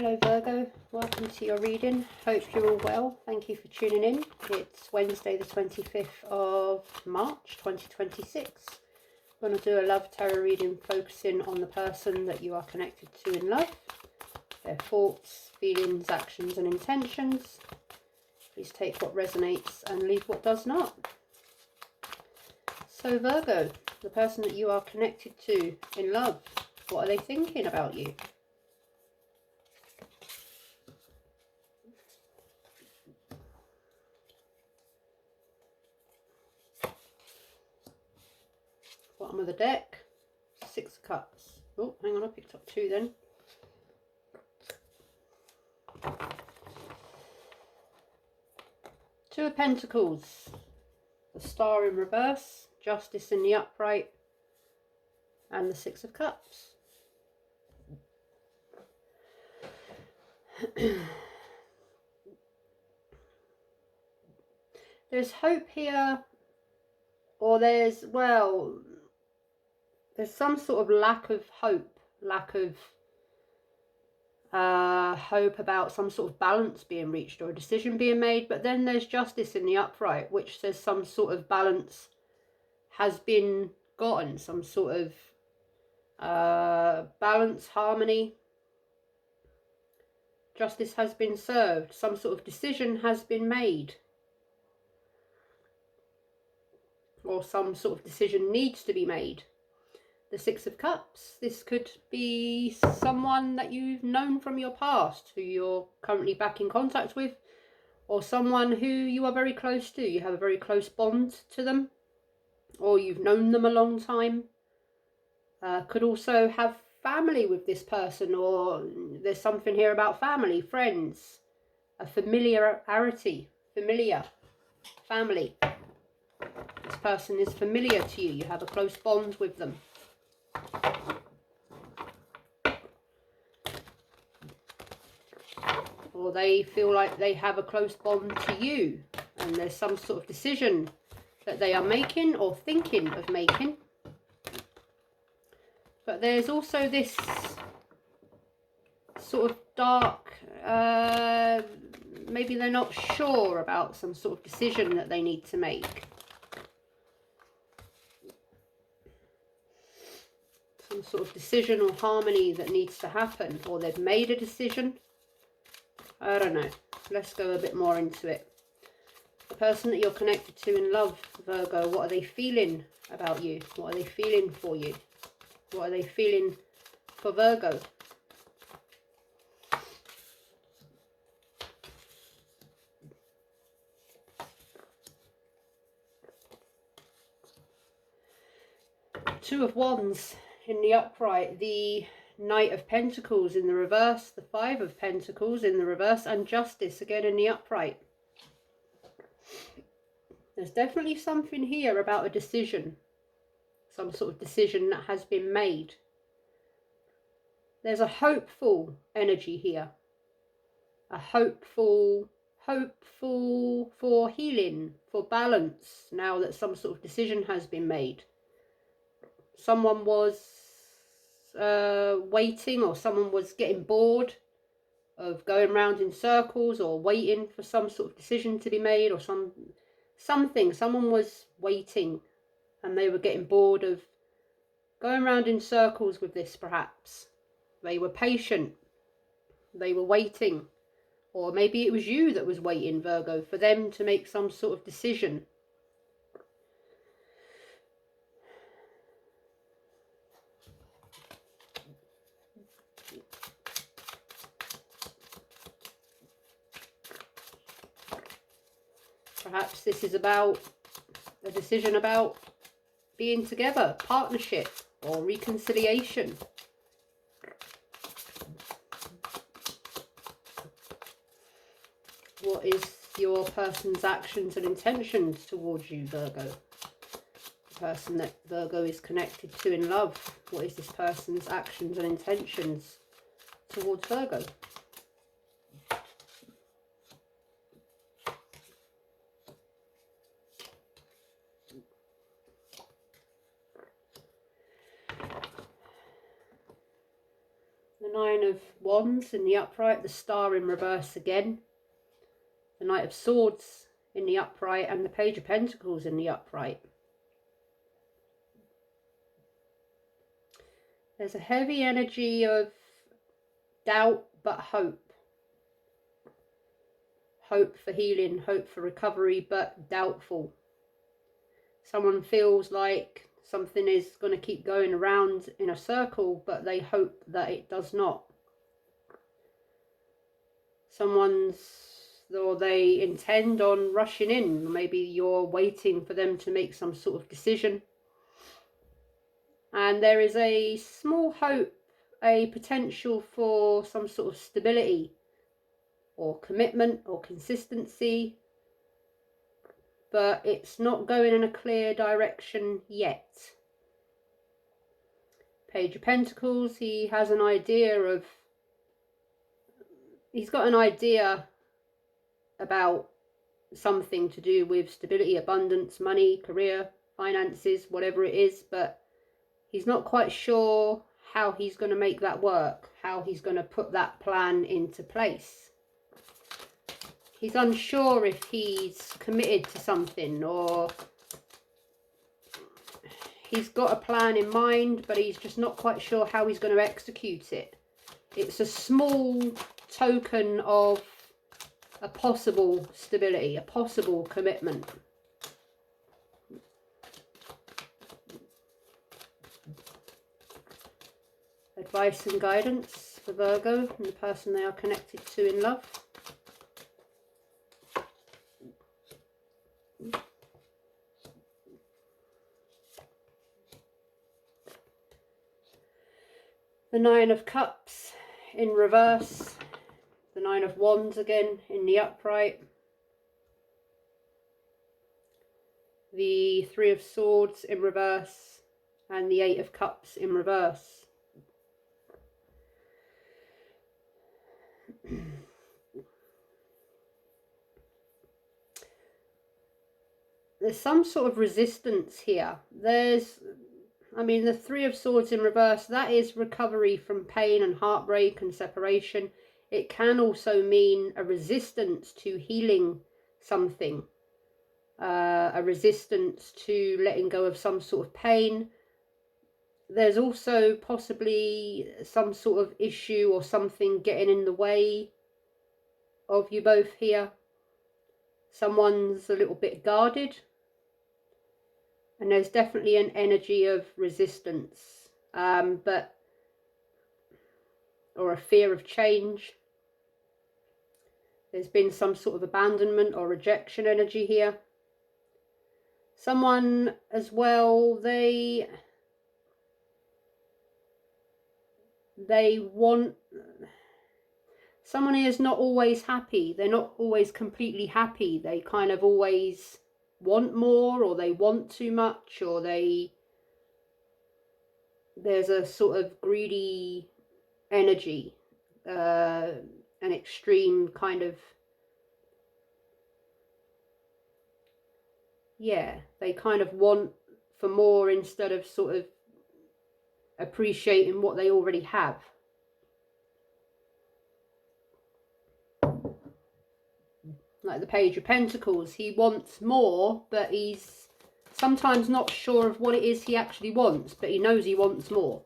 Hello Virgo, welcome to your reading. Hope you're all well. Thank you for tuning in. It's Wednesday the 25th of March 2026. I'm going to do a love tarot reading focusing on the person that you are connected to in love, their thoughts, feelings, actions and intentions. Please take what resonates and leave what does not. So Virgo, the person that you are connected to in love, what are they thinking about you? Bottom of the deck, Six of Cups. Oh, hang on, I picked up two then. Two of Pentacles, the Star in reverse, Justice in the upright, and the Six of Cups. There's hope here, or there's some sort of lack of hope, hope about some sort of balance being reached or a decision being made. But then there's Justice in the upright, which says some sort of balance has been gotten, some sort of balance, harmony. Justice has been served, some sort of decision has been made, or some sort of decision needs to be made. The Six of Cups, this could be someone that you've known from your past, who you're currently back in contact with, or someone who you are very close to. You have a very close bond to them, or you've known them a long time. Could also have family with this person, or there's something here about family, friends, a familiarity, family. This person is familiar to you. You have a close bond with them. Or they feel like they have a close bond to you, and there's some sort of decision that they are making or thinking of making. But there's also this sort of dark, maybe they're not sure about some sort of decision that they need to make. Some sort of decision or harmony that needs to happen, or they've made a decision. I don't know. Let's go a bit more into it. The person that you're connected to in love, Virgo, what are they feeling about you? What are they feeling for you? What are they feeling for Virgo? Two of Wands in the upright, the Knight of Pentacles in the reverse, the Five of Pentacles in the reverse, and Justice again in the upright. There's definitely something here about a decision, some sort of decision that has been made. There's a hopeful energy here, a hopeful for healing, for balance, now that some sort of decision has been made. Someone was waiting, or someone was getting bored of going round in circles, or waiting for some sort of decision to be made, or something. Someone was waiting and they were getting bored of going round in circles with this, perhaps. They were patient, they were waiting, or maybe it was you that was waiting, Virgo, for them to make some sort of decision. Perhaps this is about a decision about being together, partnership, or reconciliation. What is your person's actions and intentions towards you, Virgo? The person that Virgo is connected to in love. What is this person's actions and intentions towards Virgo? The Nine of Wands in the upright, the Star in reverse again, the Knight of Swords in the upright, and the Page of Pentacles in the upright. There's a heavy energy of doubt but hope. Hope for healing, hope for recovery, but doubtful. Someone feels like something is going to keep going around in a circle, but they hope that it does not. Or they intend on rushing in. Maybe you're waiting for them to make some sort of decision. And there is a small hope, a potential for some sort of stability or commitment or consistency, but it's not going in a clear direction yet. Page of Pentacles, he's got an idea about something to do with stability, abundance, money, career, finances, whatever it is, but he's not quite sure how he's going to make that work, how he's going to put that plan into place. He's unsure if he's committed to something, or he's got a plan in mind, but he's just not quite sure how he's going to execute it. It's a small token of a possible stability, a possible commitment. Advice and guidance for Virgo and the person they are connected to in love. The Nine of Cups in reverse, the Nine of Wands again in the upright, the Three of Swords in reverse, and the Eight of Cups in reverse. There's some sort of resistance here. The Three of Swords in reverse, that is recovery from pain and heartbreak and separation. It can also mean a resistance to healing something, a resistance to letting go of some sort of pain. There's also possibly some sort of issue or something getting in the way of you both here. Someone's a little bit guarded. And there's definitely an energy of resistance, or a fear of change. There's been some sort of abandonment or rejection energy here. Someone as well, someone here is not always happy. They're not always completely happy. They kind of always want more, or they want too much, or there's a sort of greedy energy, an extreme kind of, they kind of want for more instead of sort of appreciating what they already have. Like the Page of Pentacles, he wants more, but he's sometimes not sure of what it is he actually wants, but he knows he wants more.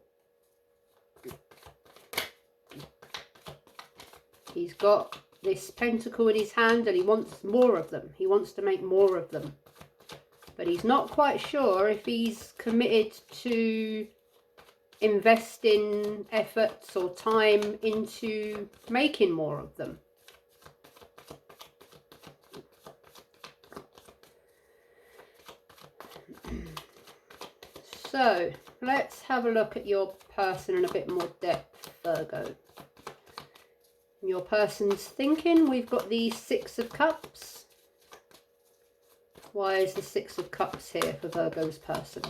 He's got this pentacle in his hand and he wants more of them. He wants to make more of them. But he's not quite sure if he's committed to investing efforts or time into making more of them. So, let's have a look at your person in a bit more depth, Virgo. Your person's thinking, we've got the Six of Cups. Why is the Six of Cups here for Virgo's person?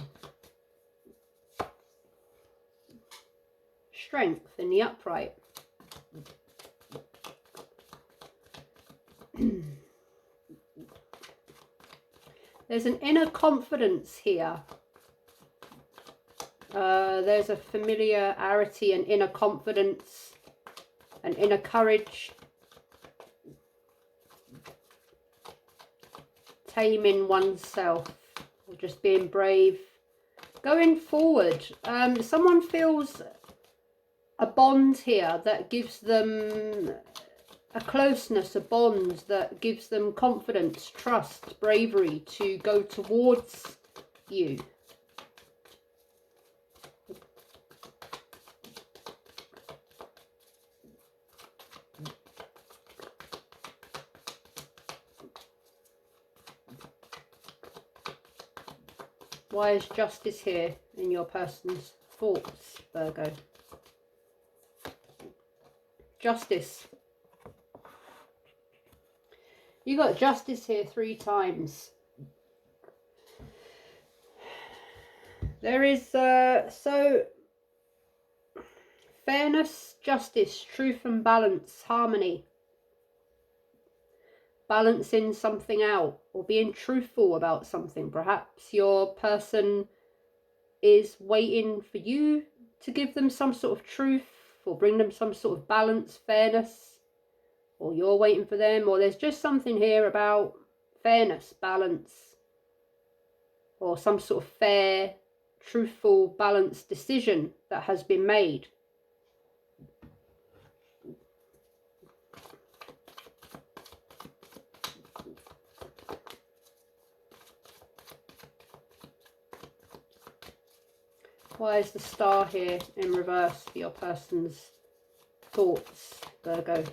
Strength in the upright. There's an inner confidence here. There's a familiarity and inner confidence and inner courage. Taming oneself, or just being brave. Going forward, someone feels a bond here that gives them a closeness, a bond that gives them confidence, trust, bravery to go towards you. Why is justice here in your person's thoughts, Virgo? Justice. You got justice here 3 times. There is so fairness, justice, truth and balance, harmony. Balancing something out or being truthful about something. Perhaps your person is waiting for you to give them some sort of truth or bring them some sort of balance, fairness, or you're waiting for them, or there's just something here about fairness, balance, or some sort of fair, truthful, balanced decision that has been made. Why is the star here in reverse for your person's thoughts, Virgo?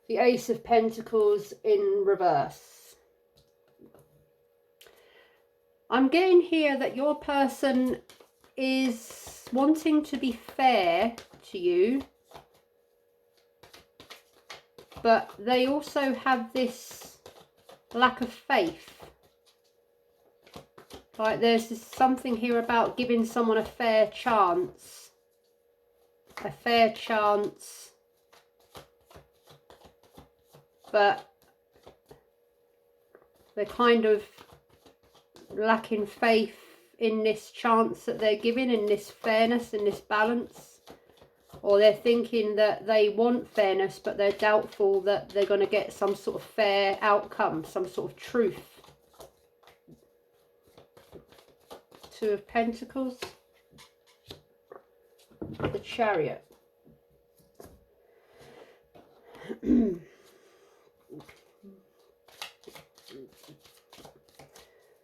The Ace of Pentacles in reverse. I'm getting here that your person is wanting to be fair to you, but they also have this lack of faith. Like there's something here about giving someone a fair chance. A fair chance. But they're kind of lacking faith in this chance that they're giving, in this fairness, in this balance. Or they're thinking that they want fairness, but they're doubtful that they're going to get some sort of fair outcome, some sort of truth. 2 of Pentacles, the Chariot.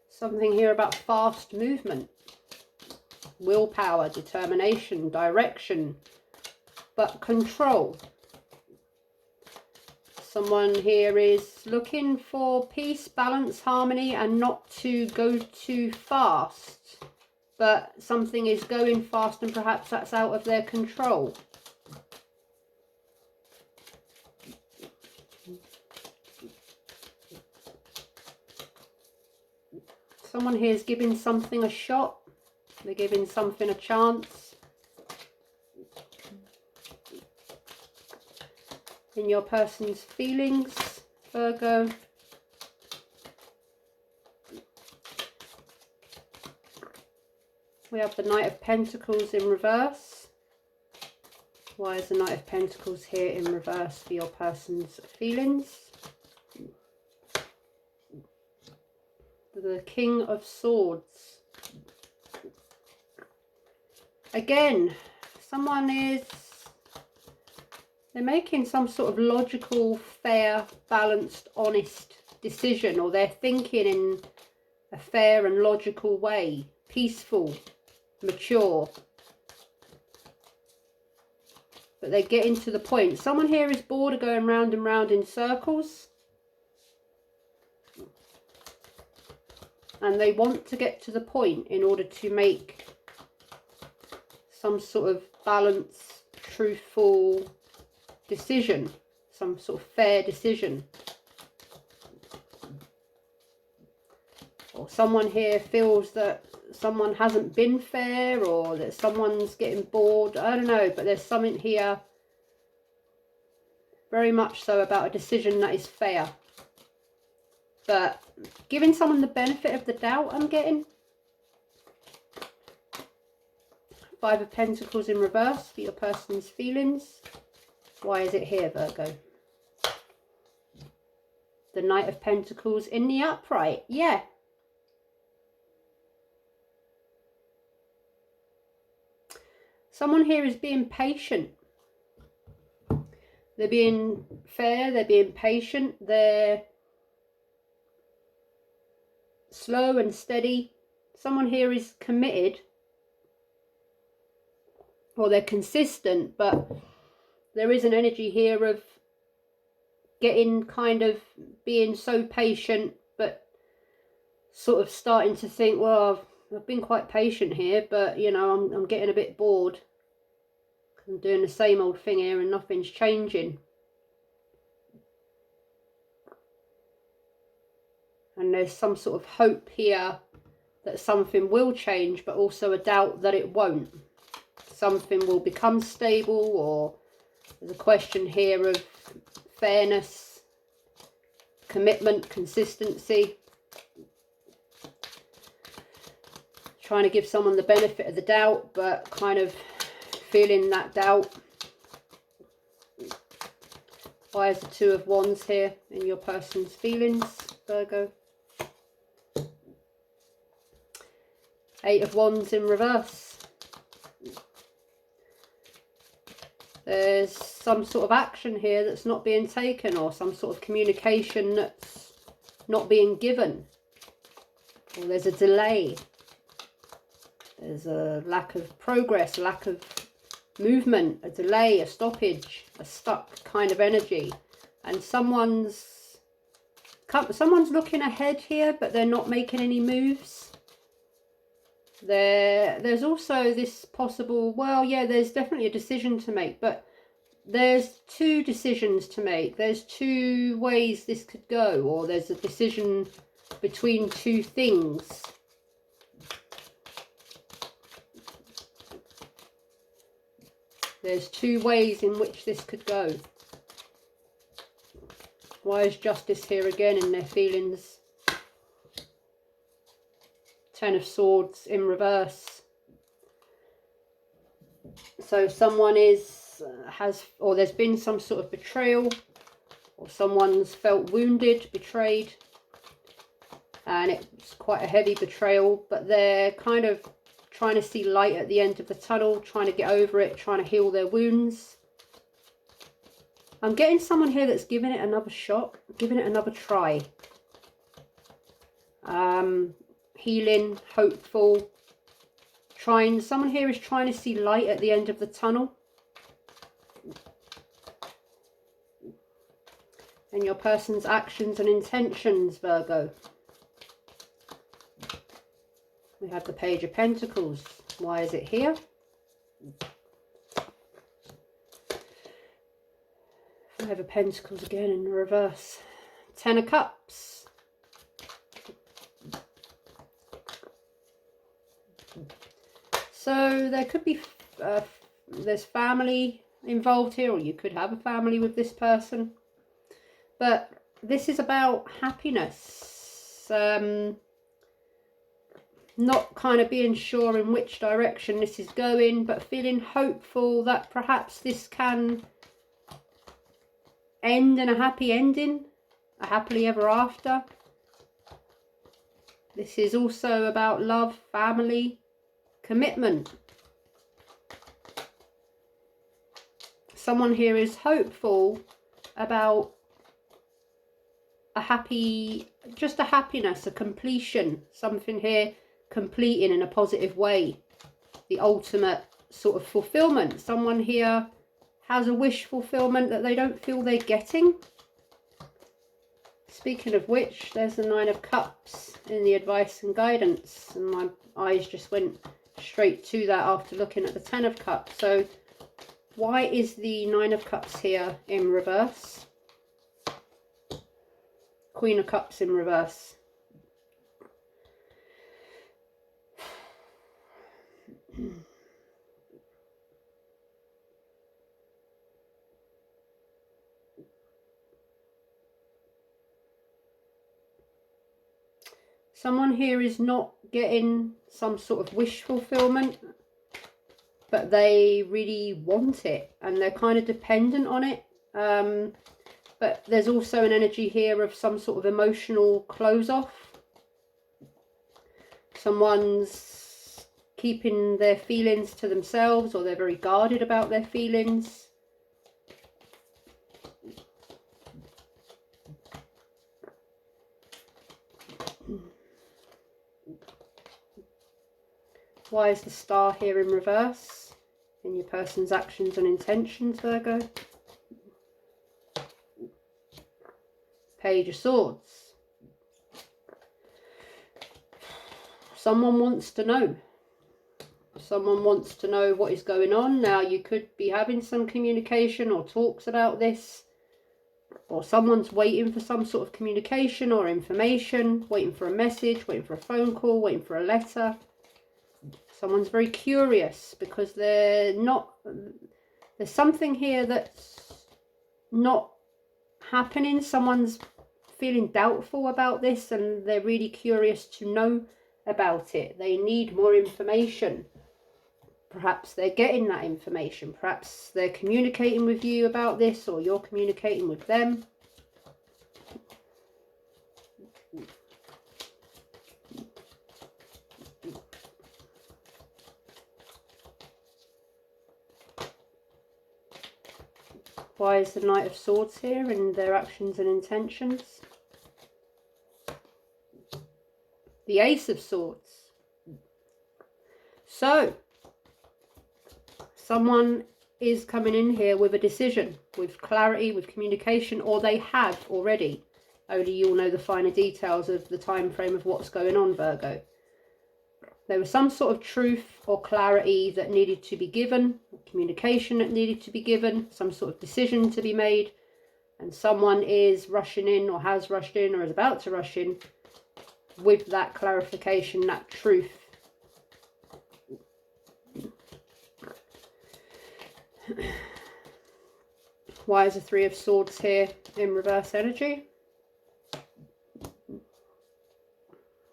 Something here about fast movement, willpower, determination, direction, but control. Someone here is looking for peace, balance, harmony, and not to go too fast. But something is going fast and perhaps that's out of their control. Someone here is giving something a shot. They're giving something a chance. In your person's feelings, Virgo. We have the Knight of Pentacles in reverse. Why is the Knight of Pentacles here in reverse for your person's feelings? The King of Swords. Again, someone is... they're making some sort of logical, fair, balanced, honest decision, or they're thinking in a fair and logical way, peaceful, mature. But they're getting to the point. Someone here is bored of going round and round in circles. And they want to get to the point in order to make some sort of balanced, truthful decision, some sort of fair decision. Or someone here feels that someone hasn't been fair, or that someone's getting bored. I don't know, but there's something here very much so about a decision that is fair. But giving someone the benefit of the doubt, I'm getting. Five of Pentacles in reverse for your person's feelings. Why is it here, Virgo? The Knight of Pentacles in the upright. Yeah. Someone here is being patient. They're being fair, they're being patient, they're slow and steady. Someone here is committed, or they're consistent, but there is an energy here of getting kind of being so patient, but sort of starting to think, well, I've been quite patient here, but you know, I'm getting a bit bored. I'm doing the same old thing here and nothing's changing. And there's some sort of hope here that something will change, but also a doubt that it won't. Something will become stable, or there's a question here of fairness, commitment, consistency. Trying to give someone the benefit of the doubt, but kind of feeling that doubt. Why is the Two of Wands here in your person's feelings, Virgo? Eight of Wands in reverse. There's some sort of action here that's not being taken, or some sort of communication that's not being given. Or there's a delay. There's a lack of progress, lack of movement, a delay, a stoppage, a stuck kind of energy. And someone's looking ahead here, but they're not making any moves. There's also this possible, well, yeah, there's definitely a decision to make, but there's two decisions to make. There's two ways this could go, or there's a decision between two things. There's two ways in which this could go. Why is Justice here again in their feelings? Ten of Swords in reverse. So someone or there's been some sort of betrayal, or someone's felt wounded, betrayed, and it's quite a heavy betrayal, but they're kind of trying to see light at the end of the tunnel, trying to get over it, trying to heal their wounds. I'm getting someone here that's giving it another shot, giving it another try. Healing, hopeful, someone here is trying to see light at the end of the tunnel. And your person's actions and intentions, Virgo. We have the Page of Pentacles. Why is it here? Five of Pentacles again in reverse. Ten of Cups. So there could be, there's family involved here, or you could have a family with this person. But this is about happiness. Not kind of being sure in which direction this is going, but feeling hopeful that perhaps this can end in a happy ending, a happily ever after. This is also about love, family, commitment. Someone here is hopeful about a happy, just a happiness, a completion, something here completing in a positive way, the ultimate sort of fulfillment. Someone here has a wish fulfillment that they don't feel they're getting. Speaking of which, there's the Nine of Cups in the advice and guidance, and my eyes just went straight to that after looking at the Ten of Cups. So why is the Nine of Cups here in reverse? Queen of Cups in reverse. Someone here is not getting some sort of wish fulfillment. but they really want it and they're kind of dependent on it. But there's also an energy here of some sort of emotional close off. Someone's keeping their feelings to themselves, or they're very guarded about their feelings. Why is the star here in reverse in your person's actions and intentions, Virgo? Page of Swords. Someone wants to know. Someone wants to know what is going on. Now, you could be having some communication or talks about this, or someone's waiting for some sort of communication or information, waiting for a message, waiting for a phone call, waiting for a letter. Someone's very curious because they're not, there's something here that's not happening. Someone's feeling doubtful about this and they're really curious to know about it. They need more information. Perhaps they're getting that information. Perhaps they're communicating with you about this, or you're communicating with them. Why is the Knight of Swords here in their actions and intentions? The Ace of Swords. So, someone is coming in here with a decision, with clarity, with communication, or they have already. Only you'll know the finer details of the time frame of what's going on, Virgo. There was some sort of truth or clarity that needed to be given, communication that needed to be given, some sort of decision to be made, and someone is rushing in, or has rushed in, or is about to rush in with that clarification, that truth. Why is the Three of Swords here in reverse energy?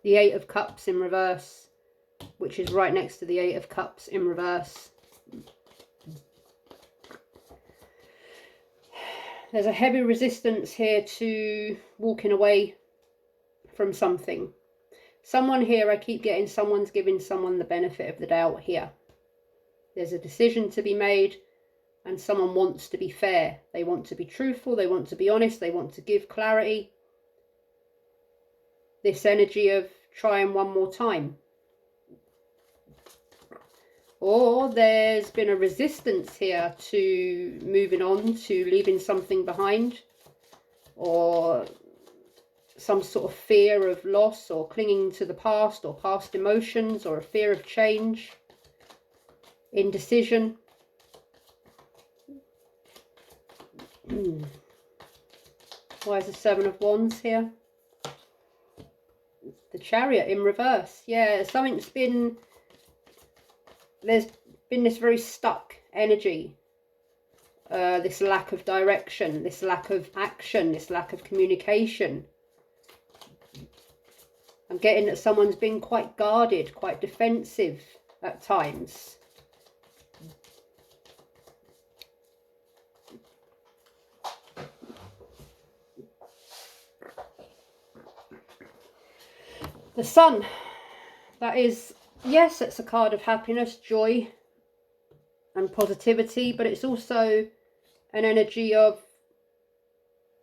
The Eight of Cups in reverse, which is right next to the Eight of Cups in reverse. There's a heavy resistance here to walking away from something. Someone here, I keep getting someone's giving someone the benefit of the doubt here. There's a decision to be made and someone wants to be fair. They want to be truthful, they want to be honest, they want to give clarity. This energy of trying one more time. Or there's been a resistance here to moving on, to leaving something behind, or some sort of fear of loss, or clinging to the past, or past emotions, or a fear of change, indecision. Why is the Seven of Wands here? The Chariot in reverse. Yeah, something's been... There's been this very stuck energy. This lack of direction, this lack of action, this lack of communication. I'm getting that someone's been quite guarded, quite defensive at times. The Sun, that is, yes, it's a card of happiness, joy and positivity, but it's also an energy of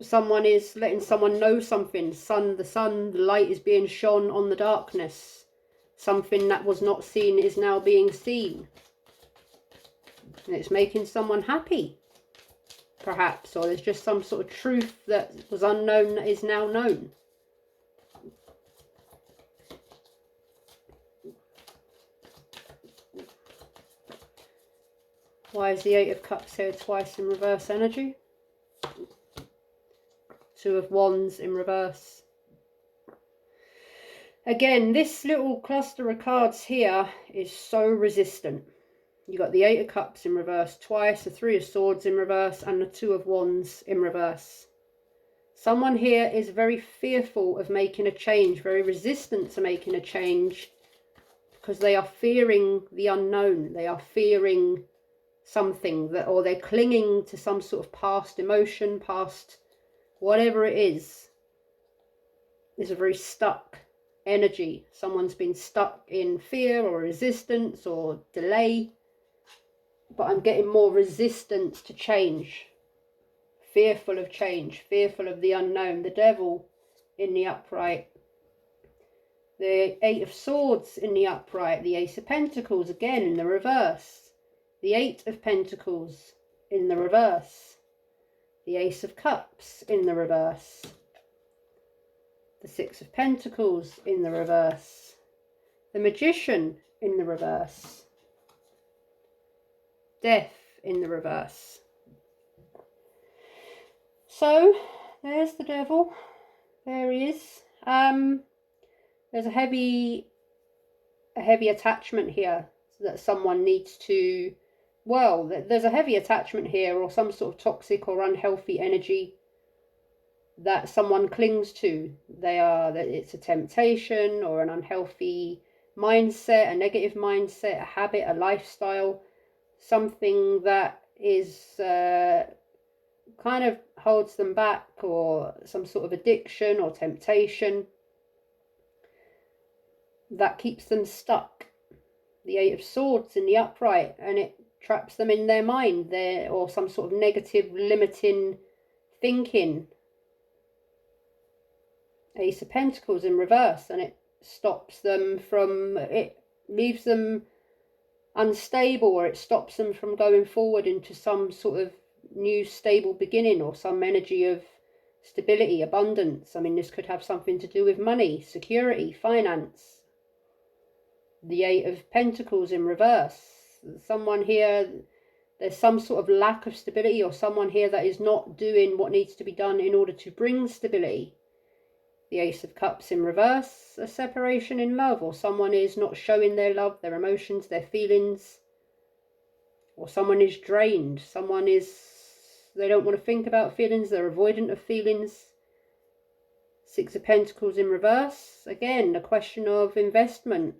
someone is letting someone know something. The light is being shone on the darkness. Something that was not seen is now being seen. And it's making someone happy, perhaps, or there's just some sort of truth that was unknown that is now known. Why is the Eight of Cups here twice in reverse energy? Two of Wands in reverse. Again, this little cluster of cards here is so resistant. You got the Eight of Cups in reverse twice, the Three of Swords in reverse, and the Two of Wands in reverse. Someone here is very fearful of making a change, very resistant to making a change, because they are fearing the unknown. They are fearing something that, or they're clinging to some sort of past emotion, past whatever it is. It's a very stuck energy. Someone's been stuck in fear or resistance or delay, but I'm getting more resistance to change, fearful of change, fearful of the unknown. The Devil in the upright, the Eight of Swords in the upright, the Ace of Pentacles again in the reverse, the Eight of Pentacles in the reverse, the Ace of Cups in the reverse, the Six of Pentacles in the reverse, the Magician in the reverse, Death in the reverse. So there's the Devil. There he is. There's a heavy attachment here that someone needs to, well, there's a heavy attachment here, or some sort of toxic or unhealthy energy that someone clings to. It's a temptation or an unhealthy mindset, a negative mindset, a habit, a lifestyle, something that is kind of holds them back, or some sort of addiction or temptation that keeps them stuck. The Eight of Swords in the upright, and it traps them in their mind there, or some sort of negative limiting thinking. Ace of Pentacles in reverse, and it stops them from, it leaves them unstable, or it stops them from going forward into some sort of new stable beginning, or some energy of stability, abundance. I mean, this could have something to do with money, security, finance. The Eight of Pentacles in reverse. Someone here, there's some sort of lack of stability, or someone here that is not doing what needs to be done in order to bring stability. The Ace of Cups in reverse, a separation in love, or someone is not showing their love, their emotions, their feelings, or someone is drained. Someone is, they don't want to think about feelings, they're avoidant of feelings. Six of Pentacles in reverse, again, a question of investment,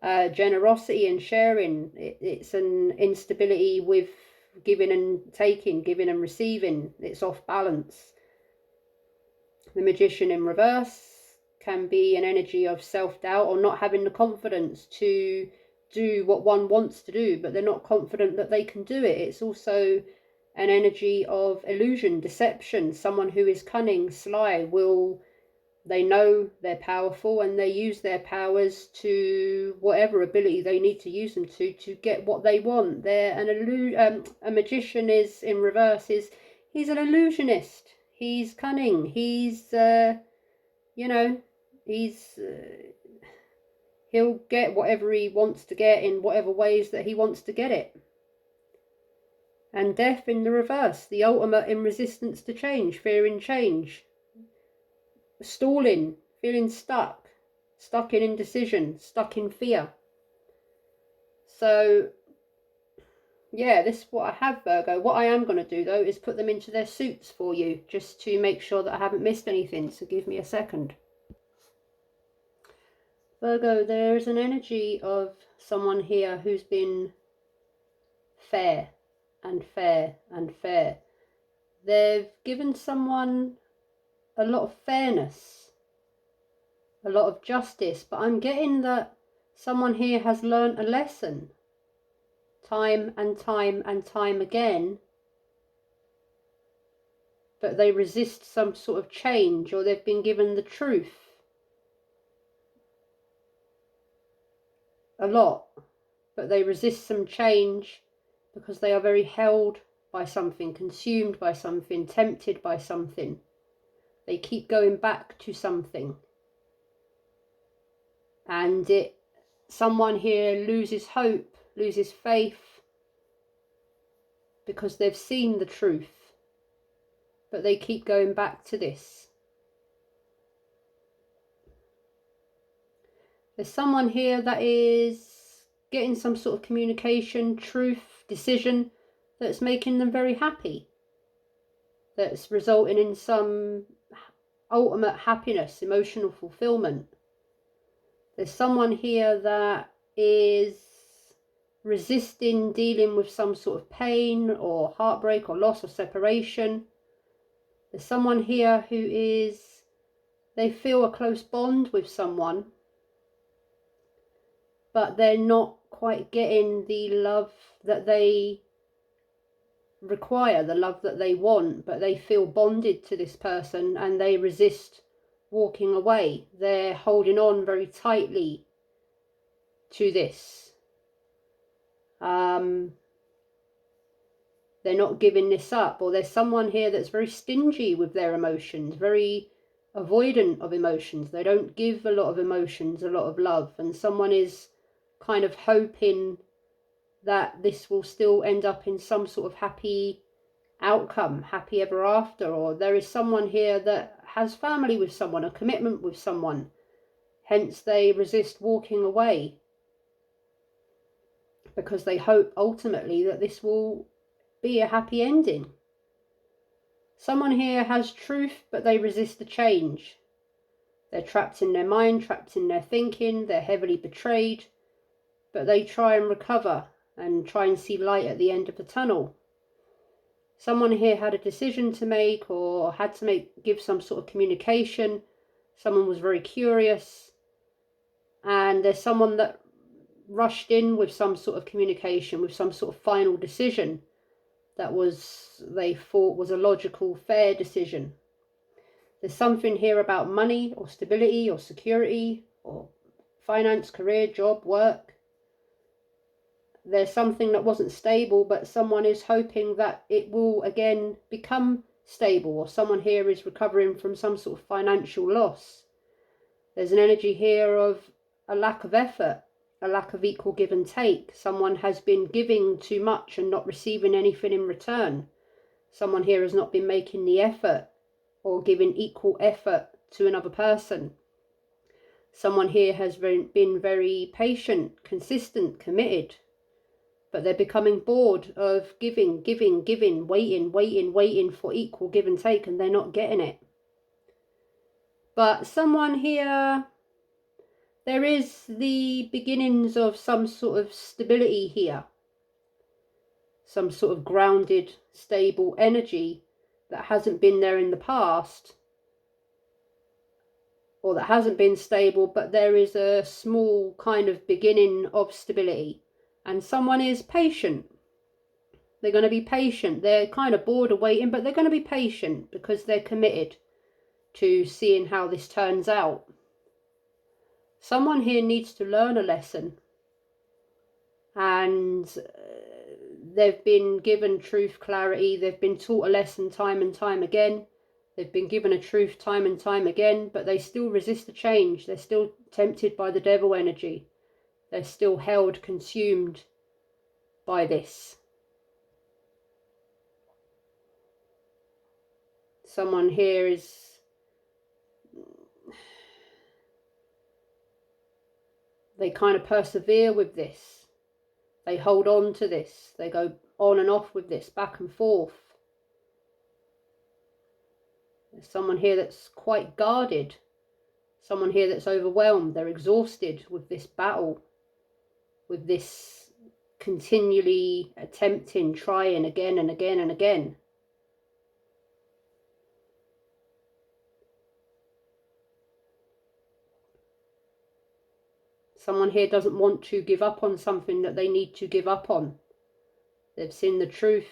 generosity and sharing. It's an instability with giving and taking, giving and receiving. It's off balance. The Magician in reverse can be an energy of self-doubt, or not having the confidence to do what one wants to do, but they're not confident that they can do it. It's also an energy of illusion, deception. Someone who is cunning, sly, they know they're powerful, and they use their powers to whatever ability they need to use them to get what they want. A magician is in reverse, he's an illusionist. He's cunning. He's he'll get whatever he wants to get in whatever ways that he wants to get it. And Death in the reverse, the ultimate in resistance to change, fearing change, stalling, feeling stuck in indecision, stuck in fear. So yeah, this is what I have, Virgo. What I am going to do though is put them into their suits for you, just to make sure that I haven't missed anything, so give me a second. Virgo, there is an energy of someone here who's been fair and fair and fair. They've given someone a lot of fairness, a lot of justice, but I'm getting that someone here has learned a lesson time and time and time again, but they resist some sort of change, or they've been given the truth a lot, but they resist some change because they are very held by something, consumed by something, tempted by something. They keep going back to something, and someone here loses hope, loses faith, because they've seen the truth, but they keep going back to this. There's someone here that is getting some sort of communication, truth, decision that's making them very happy, that's resulting in some ultimate happiness, emotional fulfillment. There's someone here that is resisting dealing with some sort of pain or heartbreak or loss or separation. There's someone here who is, they feel a close bond with someone, but they're not quite getting the love that they require, the love that they want, but they feel bonded to this person and they resist walking away. They're holding on very tightly to this. They're not giving this up. Or there's someone here that's very stingy with their emotions, very avoidant of emotions. They don't give a lot of emotions, a lot of love, and someone is kind of hoping that this will still end up in some sort of happy outcome, happy ever after. Or there is someone here that has family with someone, a commitment with someone, hence they resist walking away, because they hope ultimately that this will be a happy ending. Someone here has truth, but they resist the change. They're trapped in their mind, trapped in their thinking, they're heavily betrayed, but they try and recover and try and see light at the end of the tunnel. Someone here had a decision to make, or had to give some sort of communication. Someone was very curious, and there's someone that rushed in with some sort of communication, with some sort of final decision that they thought was a logical, fair decision. There's something here about money or stability or security or finance, career, job, work. There's something that wasn't stable, but someone is hoping that it will again become stable, or someone here is recovering from some sort of financial loss. There's an energy here of a lack of effort, a lack of equal give and take. Someone has been giving too much and not receiving anything in return. Someone here has not been making the effort or giving equal effort to another person. Someone here has been very patient, consistent, committed, but they're becoming bored of giving, waiting for equal give and take, and they're not getting it. But someone here, there is the beginnings of some sort of stability here. Some sort of grounded, stable energy that hasn't been there in the past, or that hasn't been stable, but there is a small kind of beginning of stability. And someone is patient. They're going to be patient. They're kind of bored of waiting, but they're going to be patient because they're committed to seeing how this turns out. Someone here needs to learn a lesson, and they've been given truth, clarity. They've been taught a lesson time and time again. They've been given a truth time and time again, but they still resist the change. They're still tempted by the devil energy. They're still held, consumed by this. Someone here is, they kind of persevere with this. They hold on to this. They go on and off with this, back and forth. There's someone here that's quite guarded. Someone here that's overwhelmed. They're exhausted with this battle, with this continually attempting, trying again and again and again. Someone here doesn't want to give up on something that they need to give up on. They've seen the truth.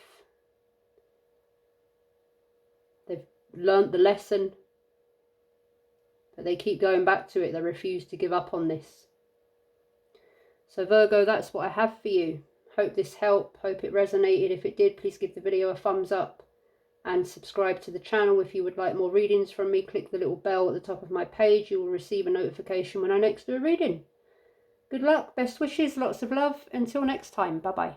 They've learnt the lesson, but they keep going back to it. They refuse to give up on this. So Virgo, that's what I have for you. Hope this helped. Hope it resonated. If it did, please give the video a thumbs up and subscribe to the channel. If you would like more readings from me, click the little bell at the top of my page. You will receive a notification when I next do a reading. Good luck, best wishes, lots of love. Until next time, bye-bye.